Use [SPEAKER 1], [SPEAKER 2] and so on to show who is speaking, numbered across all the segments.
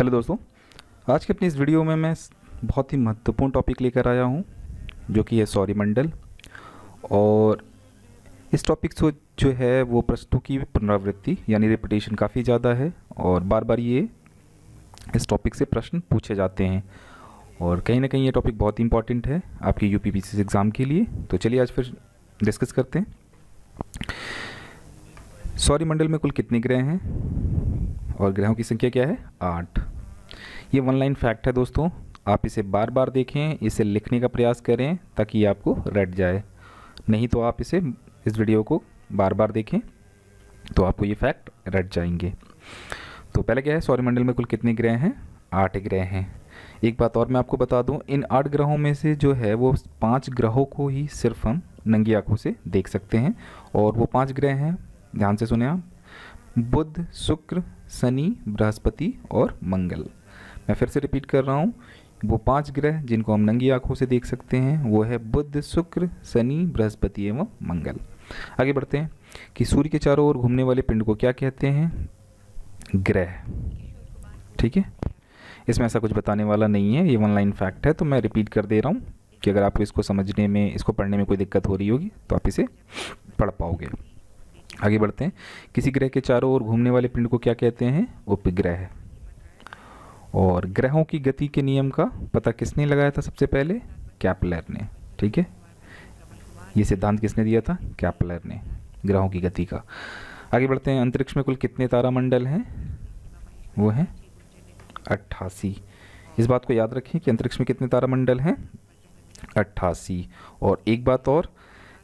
[SPEAKER 1] Hello दोस्तों, आज के अपनी इस वीडियो में मैं बहुत ही महत्वपूर्ण टॉपिक लेकर आया हूं, जो कि है सौरमंडल। और इस टॉपिक से जो है वो प्रश्नों की पुनरावृत्ति यानी रिपीटेशन काफ़ी ज़्यादा है और बार बार ये इस टॉपिक से प्रश्न पूछे जाते हैं और कहीं ना कहीं ये टॉपिक बहुत ही इंपॉर्टेंट है आपके यूपीपीसीसी एग्ज़ाम के लिए। तो चलिए आज फिर डिस्कस करते हैं। सौरमंडल में कुल कितने ग्रह हैं और ग्रहों की संख्या क्या है? 8। ये वन लाइन फैक्ट है दोस्तों, आप इसे बार बार देखें, इसे लिखने का प्रयास करें ताकि ये आपको रट जाए। नहीं तो आप इस वीडियो को बार बार देखें तो आपको ये फैक्ट रट जाएंगे। तो पहले क्या है, सौरमंडल में कुल कितने ग्रह हैं? 8 ग्रह हैं। एक बात और मैं आपको बता दूं, इन 8 ग्रहों में से जो है वो 5 ग्रहों को ही सिर्फ हम नंगी आंखों से देख सकते हैं और वो 5 ग्रह हैं, ध्यान से सुने आप, बुध, शुक्र, शनि, बृहस्पति और मंगल। मैं फिर से रिपीट कर रहा हूँ, वो 5 ग्रह जिनको हम नंगी आंखों से देख सकते हैं वो है बुध, शुक्र, शनि, बृहस्पति एवं मंगल। आगे बढ़ते हैं कि सूर्य के चारों ओर घूमने वाले पिंड को क्या कहते हैं? ग्रह। ठीक है, इसमें ऐसा कुछ बताने वाला नहीं है, ये वन लाइन फैक्ट है। तो मैं रिपीट कर दे रहा हूँ कि अगर आपको इसको समझने में, इसको पढ़ने में कोई दिक्कत हो रही होगी तो आप इसे पढ़ पाओगे। आगे बढ़ते हैं, किसी ग्रह के चारों ओर घूमने वाले पिंड को क्या कहते हैं? उपग्रह। और ग्रहों की गति के नियम का पता किसने लगाया था सबसे पहले? केपलर ने। ठीक है, ये सिद्धांत किसने दिया था? केपलर ने, ग्रहों की गति का। आगे बढ़ते हैं, अंतरिक्ष में कुल कितने तारामंडल हैं? वो हैं 88। इस बात को याद रखें कि अंतरिक्ष में कितने तारामंडल हैं? 88। और एक बात और,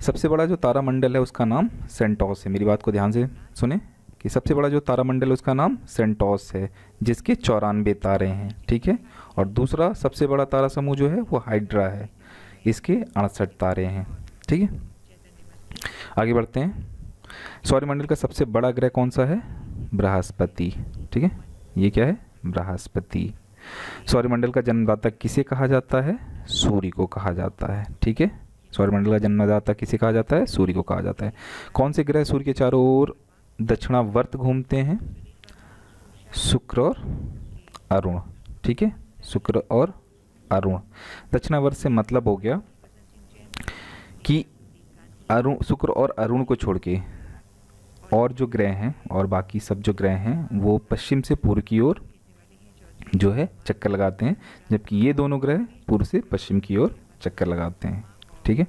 [SPEAKER 1] सबसे बड़ा जो तारामंडल है उसका नाम सेंटोस है। मेरी बात को ध्यान से सुने कि सबसे बड़ा जो तारामंडल है उसका नाम सेंटोस है, जिसके 94 तारे हैं। ठीक है, और दूसरा सबसे बड़ा तारा समूह जो है वो हाइड्रा है, इसके 68 तारे हैं। ठीक है, आगे बढ़ते हैं, सौरमंडल का सबसे बड़ा ग्रह कौन सा है? बृहस्पति। ठीक है, ये क्या है? बृहस्पति। सौरमंडल का जन्मदाता किसे कहा जाता है? सूर्य को कहा जाता है। ठीक है, सौरमंडल का जन्मदाता किसे कहा जाता है? सूर्य को कहा जाता है। कौन से ग्रह सूर्य के चारों ओर दक्षिणावर्त घूमते हैं? शुक्र और अरुण। ठीक है, शुक्र और अरुण। दक्षिणावर्त से मतलब हो गया कि अरुण, शुक्र और अरुण को छोड़ के और जो ग्रह हैं और बाकी सब जो ग्रह हैं वो पश्चिम से पूर्व की ओर जो है चक्कर लगाते हैं, जबकि ये दोनों ग्रह पूर्व से पश्चिम की ओर चक्कर लगाते हैं। ठीक है,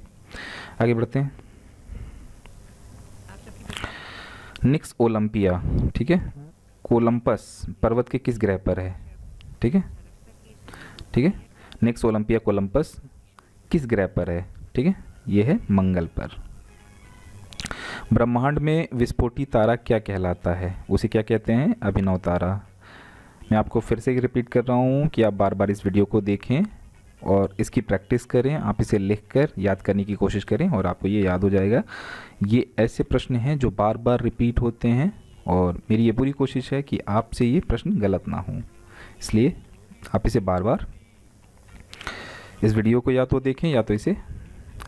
[SPEAKER 1] आगे बढ़ते हैं, निक्स ओलंपिया, ठीक है, कोलंपस पर्वत के किस ग्रह पर है? ठीक है, ठीक है, निक्स ओलंपिया कोलंपस किस ग्रह पर है? ठीक है, ये है मंगल पर। ब्रह्मांड में विस्फोटी तारा क्या कहलाता है? उसे क्या कहते हैं? अभिनव तारा। मैं आपको फिर से रिपीट कर रहा हूँ कि आप बार बार इस वीडियो को देखें और इसकी प्रैक्टिस करें, आप इसे लिखकर याद करने की कोशिश करें और आपको ये याद हो जाएगा। ये ऐसे प्रश्न हैं जो बार बार रिपीट होते हैं और मेरी ये पूरी कोशिश है कि आपसे ये प्रश्न गलत ना हो, इसलिए आप इसे बार बार इस वीडियो को या तो देखें या तो इसे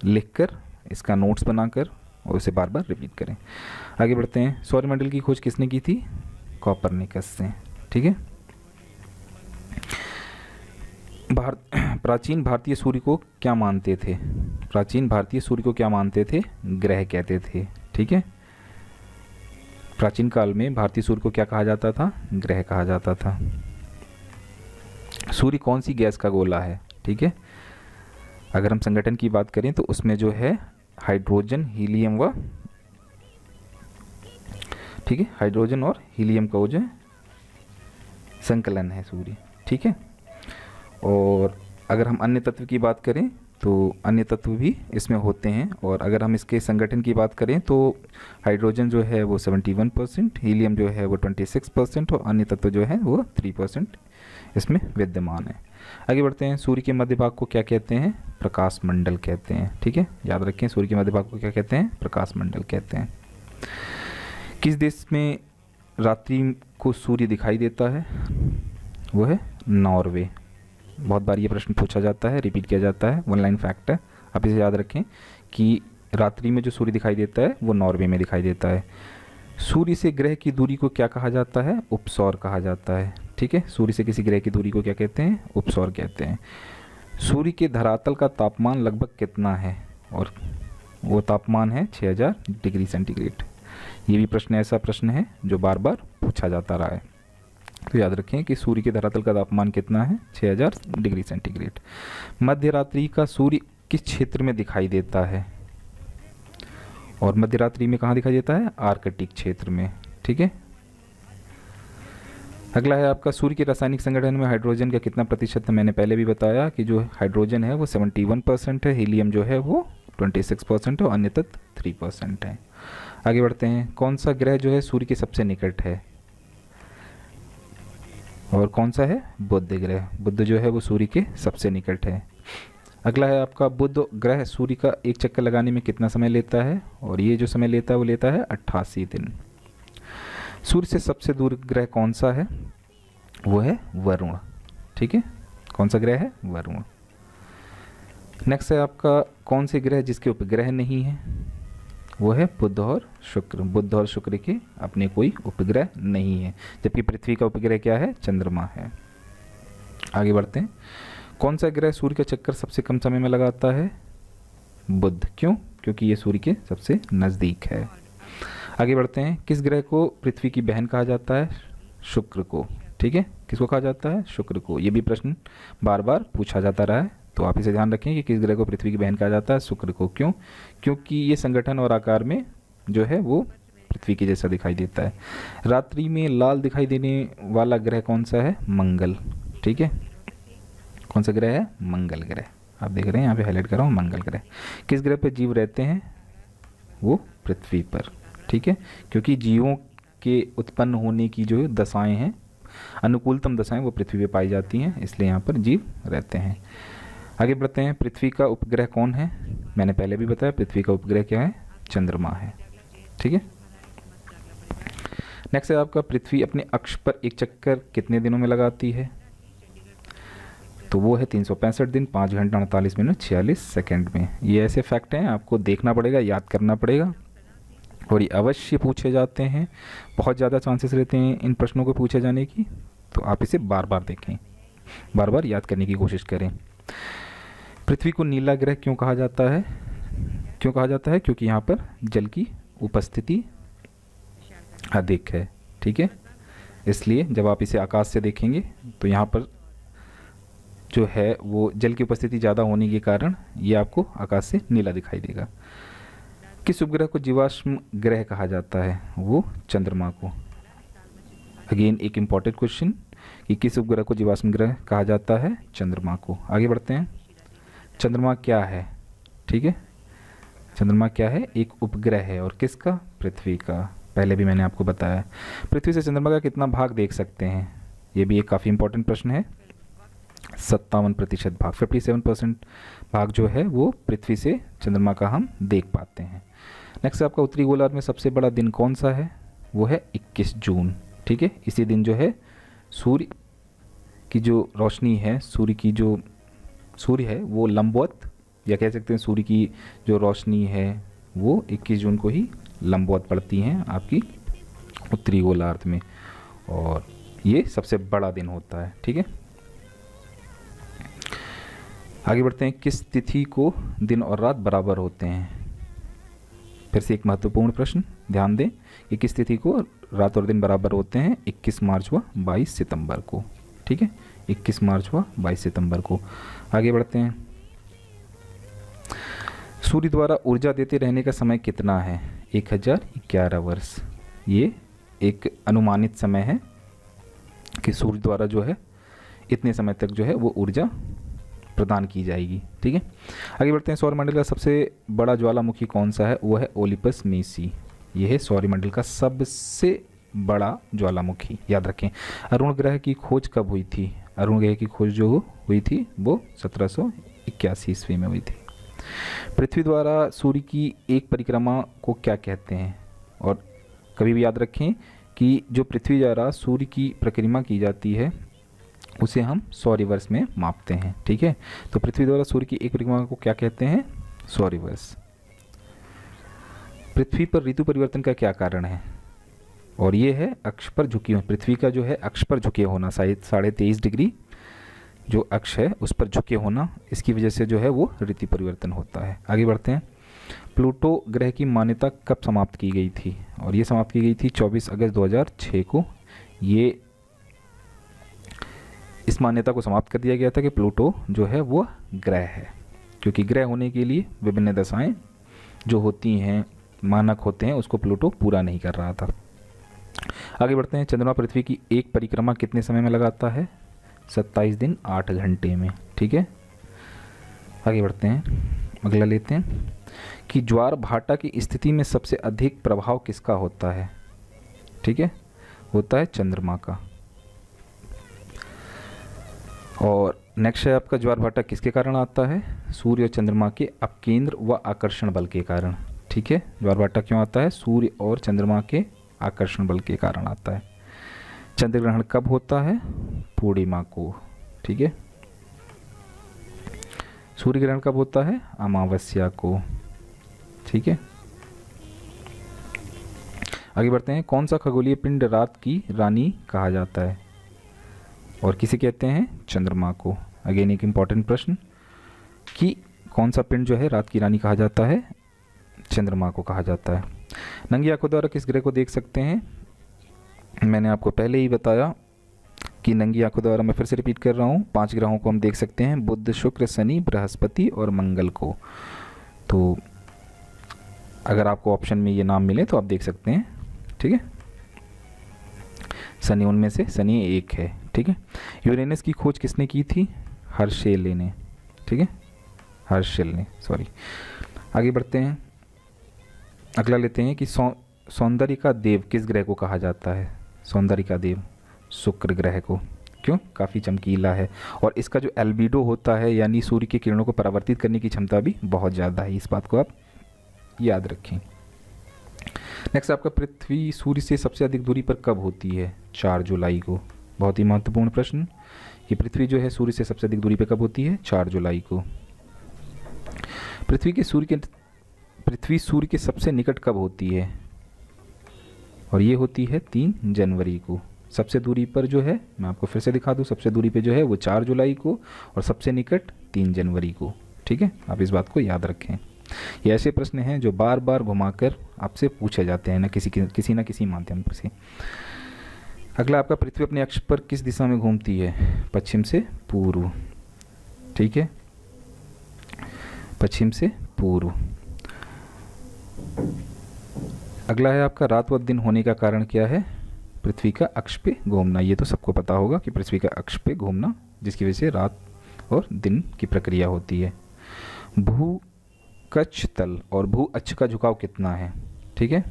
[SPEAKER 1] लिखकर, इसका नोट्स बनाकर और उसे बार बार रिपीट करें। आगे बढ़ते हैं, सौरमंडल की खोज किसने की थी? कॉपरनिकस से। ठीक है, प्राचीन भारतीय सूर्य को क्या मानते थे? प्राचीन भारतीय सूर्य को क्या मानते थे? ग्रह कहते थे। ठीक है, प्राचीन काल में भारतीय सूर्य को क्या कहा जाता था? ग्रह कहा जाता था। सूर्य कौन सी गैस का गोला है? ठीक है, अगर हम संगठन की बात करें तो उसमें जो है हाइड्रोजन, हीलियम व, ठीक है, हाइड्रोजन और हीलियम का वो जो है संकलन है सूर्य। ठीक है, और अगर हम अन्य तत्व की बात करें तो अन्य तत्व भी इसमें होते हैं, और अगर हम इसके संगठन की बात करें तो हाइड्रोजन जो है वो 71%, हीलियम जो है वो 26% और अन्य तत्व जो है वो 3% इसमें विद्यमान है। आगे बढ़ते हैं, सूर्य के मध्य भाग को क्या कहते हैं? प्रकाश मंडल कहते हैं। ठीक है, याद रखें, सूर्य के मध्य भाग को क्या कहते हैं? प्रकाश मंडल कहते हैं। किस देश में रात्रि को सूर्य दिखाई देता है? वो है नॉर्वे। बहुत बार ये प्रश्न पूछा जाता है, रिपीट किया जाता है, वन लाइन फैक्ट है, आप इसे याद रखें कि रात्रि में जो सूर्य दिखाई देता है वो नॉर्वे में दिखाई देता है। सूर्य से ग्रह की दूरी को क्या कहा जाता है? उपसौर कहा जाता है। ठीक है। सूर्य से किसी ग्रह की दूरी को क्या कहते हैं? उपसौर कहते हैं। सूर्य के धरातल का तापमान लगभग कितना है? और वो तापमान है 6000 डिग्री सेंटीग्रेड। ये भी प्रश्न ऐसा प्रश्न है जो बार बार पूछा जाता रहा है, तो याद रखें कि सूर्य के धरातल का तापमान कितना है? 6000 डिग्री सेंटीग्रेड। मध्य रात्रि का सूर्य किस क्षेत्र में दिखाई देता है? और मध्य रात्रि में कहाँ दिखाई देता है? आर्कटिक क्षेत्र में, ठीक है। अगला है आपका सूर्य के रासायनिक संगठन में हाइड्रोजन का कितना प्रतिशत है? मैंने पहले भी बताया कि जो हाइड्रोजन है वो 71% है, हीलियम जो है वो 26% है और अन्य तत्व 3% है। आगे बढ़ते हैं। कौन सा ग्रह जो है सूर्य के सबसे निकट है? और कौन सा है? बुध ग्रह। बुध जो है वो सूर्य के सबसे निकट है। अगला है आपका बुध ग्रह सूर्य का एक चक्कर लगाने में कितना समय लेता है? और ये जो समय लेता है वो लेता है 88 दिन। सूर्य से सबसे दूर ग्रह कौन सा है? वो है वरुण, ठीक है। कौन सा ग्रह है? वरुण। नेक्स्ट है आपका कौन से ग्रह जिसके उपग्रह नहीं है? वो है बुध और शुक्र। बुध और शुक्र के अपने कोई उपग्रह नहीं है, जबकि पृथ्वी का उपग्रह क्या है? चंद्रमा है। आगे बढ़ते हैं। कौन सा ग्रह सूर्य का चक्कर सबसे कम समय में लगाता है? बुध। क्यों? क्योंकि ये सूर्य के सबसे नज़दीक है। आगे बढ़ते हैं। किस ग्रह को पृथ्वी की बहन कहा जाता है? शुक्र को, ठीक है। किसको कहा जाता है? शुक्र को। ये भी प्रश्न बार बार पूछा जाता रहा है, तो आप इसे ध्यान रखें कि किस ग्रह को पृथ्वी की बहन कहा जाता है? शुक्र को। क्यों? क्योंकि ये संगठन और आकार में जो है वो पृथ्वी के जैसा दिखाई देता है। रात्रि में लाल दिखाई देने वाला ग्रह कौन सा है? मंगल, ठीक है। कौन सा ग्रह है? मंगल ग्रह। आप देख रहे हैं यहाँ पे हाईलाइट कर रहा हूँ, मंगल ग्रह। किस ग्रह पर जीव रहते हैं? वो पृथ्वी पर, ठीक है। क्योंकि जीवों के उत्पन्न होने की जो दशाएं हैं, अनुकूलतम दशाएं, वो पृथ्वी पे पाई जाती हैं, इसलिए यहाँ पर जीव रहते हैं। आगे बढ़ते हैं। पृथ्वी का उपग्रह कौन है? मैंने पहले भी बताया, पृथ्वी का उपग्रह क्या है? चंद्रमा है, ठीक है। नेक्स्ट है आपका पृथ्वी अपने अक्ष पर एक चक्कर कितने दिनों में लगाती है? तो वो है 365 दिन, 5 घंटा 48 मिनट 46 सेकेंड में। ये ऐसे फैक्ट हैं, आपको देखना पड़ेगा, याद करना पड़ेगा, और ये अवश्य पूछे जाते हैं। बहुत ज़्यादा चांसेस रहते हैं इन प्रश्नों को पूछे जाने की, तो आप इसे बार बार देखें, बार बार याद करने की कोशिश करें। पृथ्वी को नीला ग्रह क्यों कहा जाता है? क्यों कहा जाता है? क्योंकि यहाँ पर जल की उपस्थिति अधिक है, ठीक है। इसलिए जब आप इसे आकाश से देखेंगे तो यहाँ पर जो है वो जल की उपस्थिति ज़्यादा होने के कारण ये आपको आकाश से नीला दिखाई देगा। किस उपग्रह को जीवाश्म ग्रह कहा जाता है? वो चंद्रमा को। अगेन एक इम्पॉर्टेंट क्वेश्चन कि किस उपग्रह को जीवाश्म ग्रह कहा जाता है? चंद्रमा को। आगे बढ़ते हैं। चंद्रमा क्या है? ठीक है, चंद्रमा क्या है? एक उपग्रह है, और किसका? पृथ्वी का। पहले भी मैंने आपको बताया। पृथ्वी से चंद्रमा का कितना भाग देख सकते हैं? ये भी एक काफ़ी इंपॉर्टेंट प्रश्न है। 57% भाग, 57% भाग जो है वो पृथ्वी से चंद्रमा का हम देख पाते हैं। नेक्स्ट आपका उत्तरी गोलार्ध में सबसे बड़ा दिन कौन सा है? वो है 21 जून, ठीक है। इसी दिन जो है सूर्य की जो रोशनी है, सूर्य है वो लंबवत, या कह सकते हैं सूर्य की जो रोशनी है वो 21 जून को ही लंबवत पड़ती हैं आपकी उत्तरी गोलार्ध में, और ये सबसे बड़ा दिन होता है, ठीक है। आगे बढ़ते हैं। किस तिथि को दिन और रात बराबर होते हैं? फिर से एक महत्वपूर्ण प्रश्न, ध्यान दें कि किस तिथि को रात और दिन बराबर होते हैं? 21 मार्च व 22 सितंबर को, ठीक है। 21 मार्च व 22 सितंबर को। आगे बढ़ते हैं। सूर्य द्वारा ऊर्जा देते रहने का समय कितना है? 1011 वर्ष। ये एक अनुमानित समय है कि सूर्य द्वारा जो है इतने समय तक जो है वो ऊर्जा प्रदान की जाएगी, ठीक है। आगे बढ़ते हैं। सौरमंडल का सबसे बड़ा ज्वालामुखी कौन सा है? वो है ओलिपस मेसी। ये है सौरमंडल का सबसे बड़ा ज्वालामुखी, याद रखें। अरुण ग्रह की खोज कब हुई थी? अरुण ग्रह की खोज जो हुई थी वो 1781 ईस्वी में हुई थी। पृथ्वी द्वारा सूर्य की एक परिक्रमा को क्या कहते हैं? और कभी भी याद रखें कि जो पृथ्वी द्वारा सूर्य की परिक्रमा की जाती है उसे हम सौरवर्ष में मापते हैं, ठीक है। तो पृथ्वी द्वारा सूर्य की एक परिक्रमा को क्या कहते हैं? सौरवर्ष। पृथ्वी पर ऋतु परिवर्तन का क्या कारण है? और ये है अक्ष पर झुकी हुई, पृथ्वी का जो है अक्ष पर झुके होना, 23.5 डिग्री जो अक्ष है उस पर झुके होना, इसकी वजह से जो है वो ऋतु परिवर्तन होता है। आगे बढ़ते हैं। प्लूटो ग्रह की मान्यता कब समाप्त की गई थी? और ये समाप्त की गई थी 24 अगस्त 2006 को। ये इस मान्यता को समाप्त कर दिया गया था कि प्लूटो जो है वो ग्रह है, क्योंकि ग्रह होने के लिए विभिन्न दशाएं जो होती हैं, मानक होते हैं, उसको प्लूटो पूरा नहीं कर रहा था। आगे बढ़ते हैं। चंद्रमा पृथ्वी की एक परिक्रमा कितने समय में लगाता है? 27 दिन 8 घंटे में। ठीक है, आगे बढ़ते हैं, अगला लेते हैं कि ज्वार भाटा की स्थिति में सबसे अधिक प्रभाव किसका होता है? ठीक है, होता है चंद्रमा का। और नेक्स्ट है आपका, ज्वार भाटा किसके कारण आता है? सूर्य और चंद्रमा के अपकेंद्र व आकर्षण बल के कारण। ठीक है, ज्वार भाटा क्यों आता है? सूर्य और चंद्रमा के आकर्षण बल के कारण आता है। चंद्र ग्रहण कब होता है? पूर्णिमा को। ठीक है, सूर्य ग्रहण कब होता है? अमावस्या को। ठीक है, आगे बढ़ते हैं। कौन सा खगोलीय पिंड रात की रानी कहा जाता है? और किसे कहते हैं? चंद्रमा को। अगेन एक इंपॉर्टेंट प्रश्न कि कौन सा पिंड जो है रात की रानी कहा जाता है? चंद्रमा को कहा जाता है। नंगी आंखों द्वारा किस ग्रह को देख सकते हैं? मैंने आपको पहले ही बताया कि नंगी आंखों द्वारा, मैं फिर से रिपीट कर रहा हूँ, 5 ग्रहों को हम देख सकते हैं, बुध, शुक्र, शनि, बृहस्पति और मंगल को। तो अगर आपको ऑप्शन में ये नाम मिले तो आप देख सकते हैं। ठीक है, शनि उनमें से शनि एक है। ठीक है, यूरेनस की खोज किसने की थी? हर्शेल ने। ठीक है, हर्शेल ने, सॉरी। आगे बढ़ते हैं, अगला लेते हैं कि सौंदर्य का देव किस ग्रह को कहा जाता है? सौंदर्य का देव शुक्र ग्रह को। क्यों? काफ़ी चमकीला है और इसका जो एल्बिडो होता है, यानी सूर्य की किरणों को परावर्तित करने की क्षमता भी बहुत ज़्यादा है। इस बात को आप याद रखें। नेक्स्ट आपका, पृथ्वी सूर्य से सबसे अधिक दूरी पर कब होती है? 4 जुलाई को। बहुत ही महत्वपूर्ण प्रश्न कि पृथ्वी जो है सूर्य से सबसे अधिक दूरी पर कब होती है? 4 जुलाई को। पृथ्वी सूर्य के सबसे निकट कब होती है? और ये होती है 3 जनवरी को। सबसे दूरी पर जो है, मैं आपको फिर से दिखा दूं, सबसे दूरी पे जो है वो 4 जुलाई को और सबसे निकट 3 जनवरी को। ठीक है, आप इस बात को याद रखें। ये ऐसे प्रश्न हैं जो बार बार घुमाकर आपसे पूछे जाते हैं ना किसी न किसी माध्यम से। अगला आपका, पृथ्वी अपने अक्ष पर किस दिशा में घूमती है? पश्चिम से पूर्व। ठीक है, पश्चिम से पूर्व। अगला है आपका, रात व दिन होने का कारण क्या है? पृथ्वी का अक्ष पे घूमना। ये तो सबको पता होगा कि पृथ्वी का अक्ष पे घूमना, जिसकी वजह से रात और दिन की प्रक्रिया होती है। भू कक्ष तल और भू अक्ष का झुकाव कितना है? ठीक है,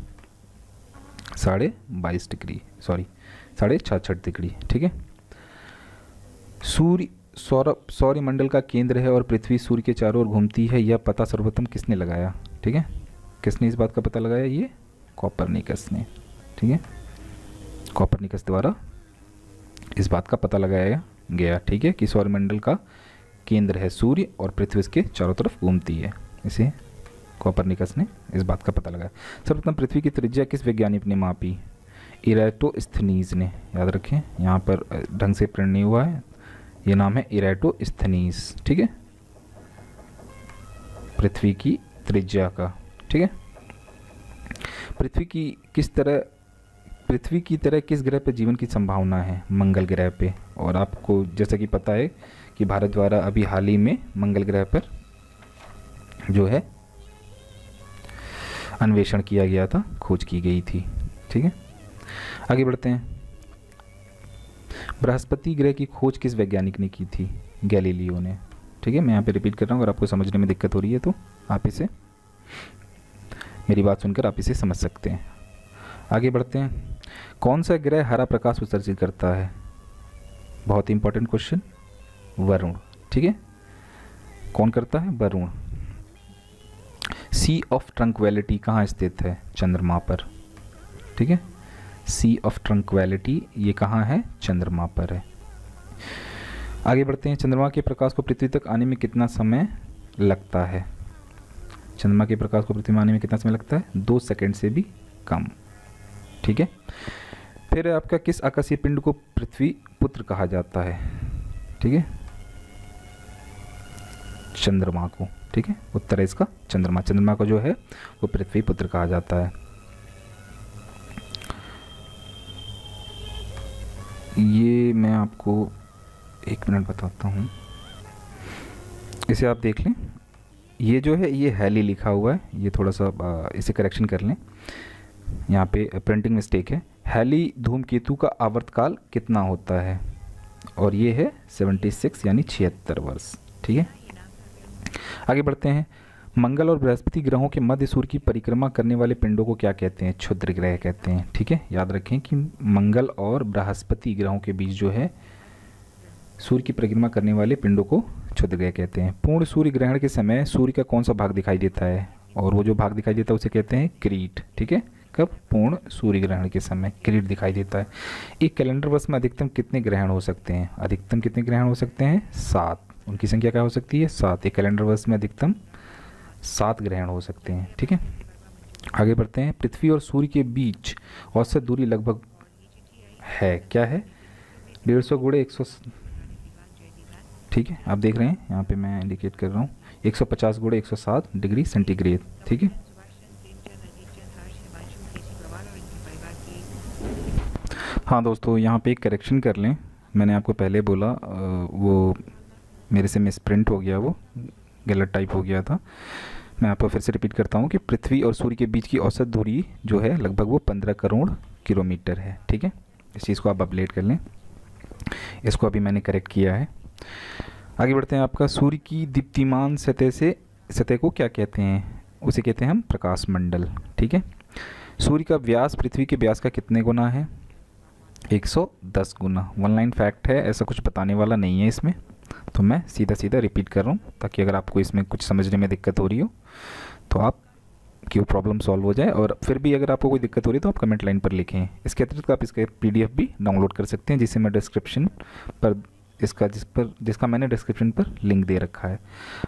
[SPEAKER 1] 22.5 डिग्री, सॉरी 66.5 डिग्री। ठीक है, सूर्य सौरमंडल का केंद्र है और पृथ्वी सूर्य के चारों ओर घूमती है, यह पता सर्वप्रथम किसने लगाया? ठीक है, किसने इस बात का पता लगाया? ये कोपरनिकस ने। ठीक है, कोपरनिकस द्वारा इस बात का पता लगाया गया। ठीक है, कि सौरमंडल का केंद्र है सूर्य और पृथ्वी इसके चारों तरफ घूमती है। इसे कोपरनिकस ने इस बात का पता लगाया। सर्वप्रथम पृथ्वी की त्रिज्या किस वैज्ञानिक ने मापी? इराटोस्थनीज ने। याद रखें, यहाँ पर ढंग से प्रिंट नहीं हुआ है, ये नाम है इराटोस्थनीज। ठीक है, पृथ्वी की त्रिज्या का। ठीक है, पृथ्वी की तरह किस ग्रह पर जीवन की संभावना है? मंगल ग्रह पे। और आपको जैसा कि पता है कि भारत द्वारा अभी हाल ही में मंगल ग्रह पर जो है अन्वेषण किया गया था, खोज की गई थी। ठीक है, आगे बढ़ते हैं। बृहस्पति ग्रह की खोज किस वैज्ञानिक ने की थी? गैलीलियो ने। ठीक है, मैं यहाँ पे रिपीट कर रहा हूँ, अगर आपको समझने में दिक्कत हो रही है तो आप इसे, मेरी बात सुनकर आप इसे समझ सकते हैं। आगे बढ़ते हैं। कौन सा ग्रह हरा प्रकाश उत्सर्जित करता है? बहुत ही इंपॉर्टेंट क्वेश्चन, वरुण। ठीक है, कौन करता है? वरुण। सी ऑफ ट्रंक्वेलिटी कहाँ स्थित है? चंद्रमा पर। ठीक है, सी ऑफ ट्रंक्वेलिटी ये कहाँ है? चंद्रमा पर है। आगे बढ़ते हैं। चंद्रमा के प्रकाश को पृथ्वी तक आने में कितना समय लगता है? चंद्रमा के प्रकाश को पृथ्वी में आने में कितना समय लगता है? 2 सेकंड से भी कम। ठीक ठीक है। फिर आपका किस आकाशीय पिंड को पृथ्वी पुत्र कहा जाता है? ठीक है, चंद्रमा को। ठीक है, उत्तर है इसका चंद्रमा। चंद्रमा को जो है वो पृथ्वी पुत्र कहा जाता है। ये मैं आपको 1 मिनट बताता हूँ, इसे आप देख लें। ये जो है ये हैली लिखा हुआ है, ये थोड़ा सा इसे करेक्शन कर लें, यहाँ पे प्रिंटिंग मिस्टेक है। हैली धूमकेतु का आवर्तकाल कितना होता है? और ये है 76 यानी 76 वर्ष। ठीक है, आगे बढ़ते हैं। मंगल और बृहस्पति ग्रहों के मध्य सूर्य की परिक्रमा करने वाले पिंडों को क्या कहते हैं? क्षुद्र ग्रह कहते हैं। ठीक है, याद रखें कि मंगल और बृहस्पति ग्रहों के बीच जो है सूर्य की परिक्रमा करने वाले पिंडों को क्षुद्र ग्रह कहते हैं। पूर्ण सूर्य ग्रहण के समय सूर्य का कौन सा भाग दिखाई देता है? और वो जो भाग दिखाई देता है उसे कहते हैं किरीट। ठीक है, कब? पूर्ण सूर्य ग्रहण के समय किरीट दिखाई देता है। एक कैलेंडर वर्ष में अधिकतम कितने ग्रहण हो सकते हैं? अधिकतम कितने ग्रहण हो सकते हैं? 7। उनकी संख्या क्या हो सकती है? 7। एक कैलेंडर वर्ष में अधिकतम 7 ग्रहण हो सकते हैं। ठीक है, आगे बढ़ते हैं। पृथ्वी और सूर्य के बीच औसत दूरी लगभग है, क्या है? 150 गुणे 100। ठीक है, आप देख रहे हैं यहाँ पे मैं इंडिकेट कर रहा हूँ 150 गुणे 107 डिग्री सेंटीग्रेड। ठीक है, हाँ दोस्तों, यहाँ पे एक करेक्शन कर लें। मैंने आपको पहले बोला वो मेरे से मिस प्रिंट हो गया, वो गलत टाइप हो गया था। मैं आपको फिर से रिपीट करता हूँ कि पृथ्वी और सूर्य के बीच की औसत दूरी जो है लगभग वो 15 करोड़ किलोमीटर है। ठीक है, इस चीज़ को आप अपडेट कर लें, इसको अभी मैंने करेक्ट किया है। आगे बढ़ते हैं। आपका सूर्य की दीप्तिमान सतह को क्या कहते हैं? उसे कहते हैं हम प्रकाश मंडल। ठीक है, सूर्य का व्यास पृथ्वी के व्यास का कितने गुना है? 110 गुना। वन लाइन फैक्ट है, ऐसा कुछ बताने वाला नहीं है इसमें, तो मैं सीधा सीधा रिपीट कर रहा हूँ ताकि अगर आपको इसमें कुछ समझने में दिक्कत हो रही हो तो आप की वो प्रॉब्लम सॉल्व हो जाए। और फिर भी अगर आपको कोई दिक्कत हो रही है तो आप कमेंट लाइन पर लिखें। इसके अतिरिक्त आप इसका PDF भी डाउनलोड कर सकते हैं, जिसे मैं डिस्क्रिप्शन पर जिसका मैंने डिस्क्रिप्शन पर लिंक दे रखा है।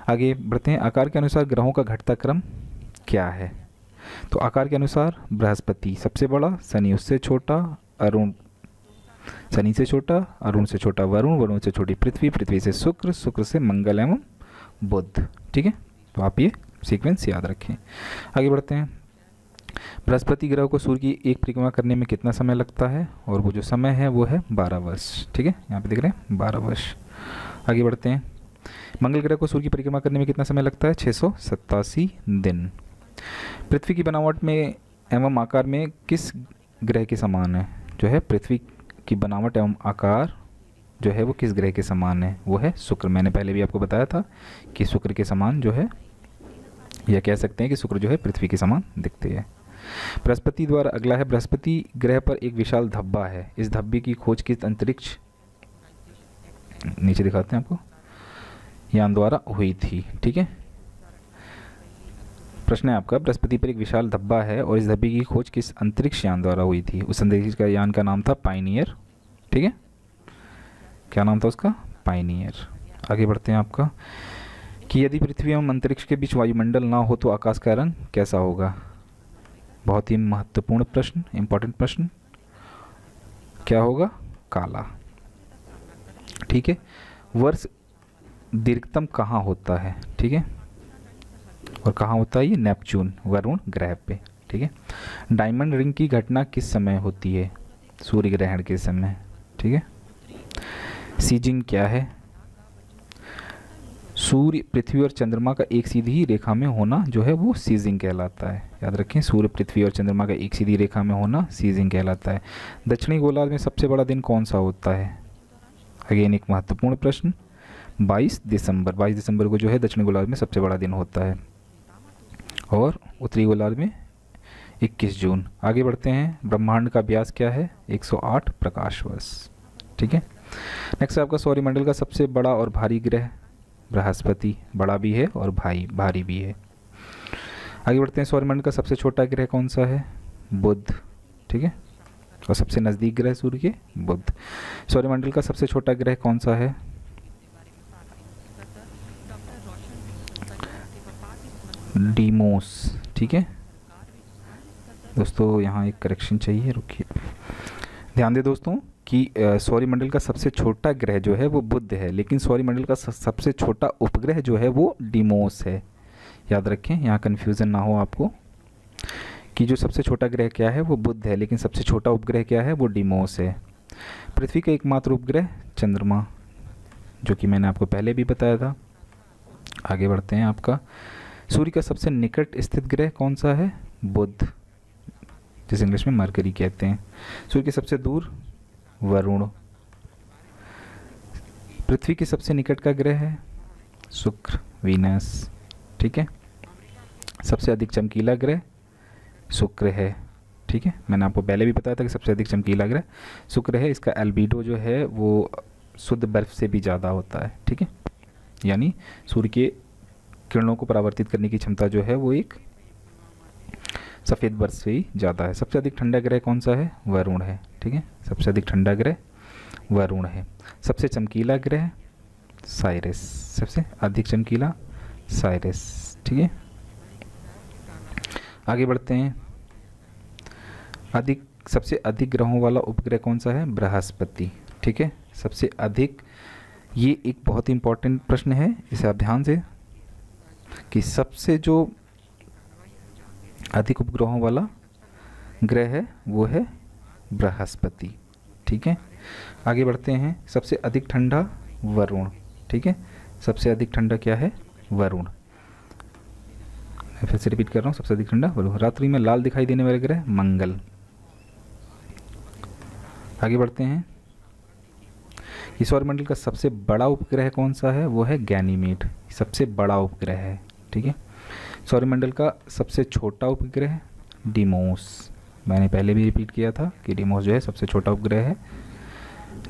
[SPEAKER 1] आगे बढ़ते हैं। आकार के अनुसार ग्रहों का घटता क्रम क्या है? तो आकार के अनुसार बृहस्पति सबसे बड़ा, शनि उससे छोटा, अरुण शनि से छोटा, अरुण से छोटा वरुण, वरुण से छोटी पृथ्वी, पृथ्वी से शुक्र, शुक्र से मंगल एवं बुध। ठीक है, तो आप ये सीक्वेंस याद रखें। आगे बढ़ते हैं। बृहस्पति ग्रह को सूर्य की एक परिक्रमा करने में कितना समय लगता है? और वो जो समय है वो है 12 वर्ष। ठीक है, यहाँ पे दिख रहे हैं 12 वर्ष। आगे बढ़ते हैं। मंगल ग्रह को सूर्य की परिक्रमा करने में कितना समय लगता है? 687 दिन। पृथ्वी की बनावट में एवं आकार में किस ग्रह के समान है? जो है पृथ्वी की बनावट एवं आकार जो है वो किस ग्रह के समान है? वो है शुक्र। मैंने पहले भी आपको बताया था कि शुक्र के समान जो है, या कह सकते हैं कि शुक्र जो है पृथ्वी के समान दिखते हैं। बृहस्पति द्वारा अगला है। बृहस्पति ग्रह पर एक विशाल धब्बा है, इस धब्बे की खोज किस अंतरिक्ष, नीचे दिखाते हैं आपको, यान द्वारा हुई थी। ठीक है, प्रश्न है आपका, बृहस्पति पर एक विशाल धब्बा है और इस धब्बे की खोज किस अंतरिक्ष यान द्वारा हुई थी? उस अंतरिक्ष का यान का नाम था पायनियर। ठीक है, क्या नाम था उसका? पायनियर। आगे बढ़ते हैं। आपका कि यदि पृथ्वी एवं अंतरिक्ष के बीच वायुमंडल ना हो तो आकाश का रंग कैसा होगा? बहुत ही महत्वपूर्ण प्रश्न, इंपॉर्टेंट प्रश्न। क्या होगा? काला। ठीक है, वर्ष दीर्घतम कहाँ होता है? ठीक है, और कहाँ होता है ये? नेपच्यून, वरुण ग्रह पे। ठीक है, डायमंड रिंग की घटना किस समय होती है? सूर्य ग्रहण के समय। ठीक है, सीजिंग क्या है? सूर्य, पृथ्वी और चंद्रमा का एक सीधी रेखा में होना जो है वो सीजिंग कहलाता है। याद रखें, सूर्य, पृथ्वी और चंद्रमा का एक सीधी रेखा में होना सीजिंग कहलाता है। दक्षिणी गोलार्ध में सबसे बड़ा दिन कौन सा होता है? अगेन एक महत्वपूर्ण प्रश्न। 22 दिसंबर। 22 दिसंबर को जो है दक्षिणी गोलार्ध में सबसे बड़ा दिन होता है, और उत्तरी गोलार्ध में 21 जून। आगे बढ़ते हैं। ब्रह्मांड का व्यास क्या है? 108 प्रकाश वर्ष। ठीक है, नेक्स्ट आपका सौरमंडल का सबसे बड़ा और भारी ग्रह बृहस्पति, बड़ा भी है और भारी भी है। आगे बढ़ते हैं। सौरमंडल का सबसे छोटा ग्रह कौन सा है? बुध। ठीक है, और सबसे नज़दीक ग्रह सूर्य के बुध। सौरमंडल का सबसे छोटा ग्रह कौन सा है? डीमोस। ठीक है, दोस्तों यहाँ एक करेक्शन चाहिए, रुकिए। ध्यान दें दोस्तों कि सौरमंडल का सबसे छोटा ग्रह जो है वो बुध है, लेकिन सौरमंडल का सबसे छोटा उपग्रह जो है वो डिमोस है। याद रखें, यहाँ कन्फ्यूज़न ना हो आपको कि जो सबसे छोटा ग्रह क्या है वो बुध है, लेकिन सबसे छोटा उपग्रह क्या है वो डिमोस है। पृथ्वी का एकमात्र उपग्रह चंद्रमा, जो कि मैंने आपको पहले भी बताया था। आगे बढ़ते हैं। आपका सूर्य का सबसे निकट स्थित ग्रह कौन सा है? बुध, जिसे इंग्लिश में मरकरी कहते हैं। सूर्य के सबसे दूर वरुण। पृथ्वी के सबसे निकट का ग्रह है शुक्र, वीनस। ठीक है। सबसे अधिक चमकीला ग्रह शुक्र है। ठीक है, मैंने आपको पहले भी बताया था कि सबसे अधिक चमकीला ग्रह शुक्र है। इसका एल्बिडो जो है वो शुद्ध बर्फ से भी ज़्यादा होता है। ठीक है, यानी सूर्य के किरणों को परावर्तित करने की क्षमता जो है वो एक सफ़ेद बर्फ से ही ज़्यादा है। सबसे अधिक ठंडा ग्रह कौन सा है? वरुण है। ठीक है, सबसे अधिक ठंडा ग्रह वरुण है। सबसे चमकीला ग्रह साइरस, सबसे अधिक चमकीला साइरस। ठीक है, आगे बढ़ते हैं। सबसे अधिक ग्रहों वाला उपग्रह कौन सा है? बृहस्पति। ठीक है, सबसे अधिक, ये एक बहुत ही इंपॉर्टेंट प्रश्न है, इसे आप ध्यान से, कि सबसे जो अधिक उपग्रहों वाला ग्रह है वो है बृहस्पति। ठीक है, आगे बढ़ते हैं। सबसे अधिक ठंडा वरुण। ठीक है, सबसे अधिक ठंडा क्या है? वरुण। मैं फिर से रिपीट कर रहा हूँ, सबसे अधिक ठंडा वरुण। रात्रि में लाल दिखाई देने वाले ग्रह मंगल। आगे बढ़ते हैं। इस सौरमंडल का सबसे बड़ा उपग्रह कौन सा है? वो है गैनीमेड, सबसे बड़ा उपग्रह है। ठीक है, सौरमंडल का सबसे छोटा उपग्रह डिमोस। मैंने पहले भी रिपीट किया था कि डिमोस जो है सबसे छोटा उपग्रह है।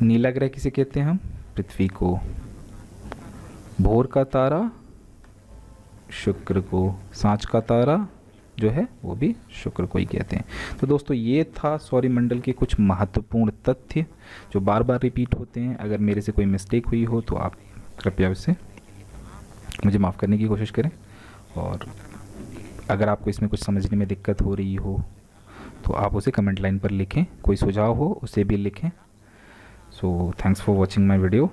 [SPEAKER 1] नीला ग्रह किसे कहते हैं हम? पृथ्वी को। भोर का तारा शुक्र को। सांझ का तारा जो है वो भी शुक्र को ही कहते हैं। तो दोस्तों ये था सौरमंडल के कुछ महत्वपूर्ण तथ्य जो बार बार रिपीट होते हैं। अगर मेरे से कोई मिस्टेक हुई हो तो आप कृपया उससे मुझे माफ़ करने की कोशिश करें, और अगर आपको इसमें कुछ समझने में दिक्कत हो रही हो तो आप उसे कमेंट लाइन पर लिखें। कोई सुझाव हो उसे भी लिखें। So thanks for watching my video.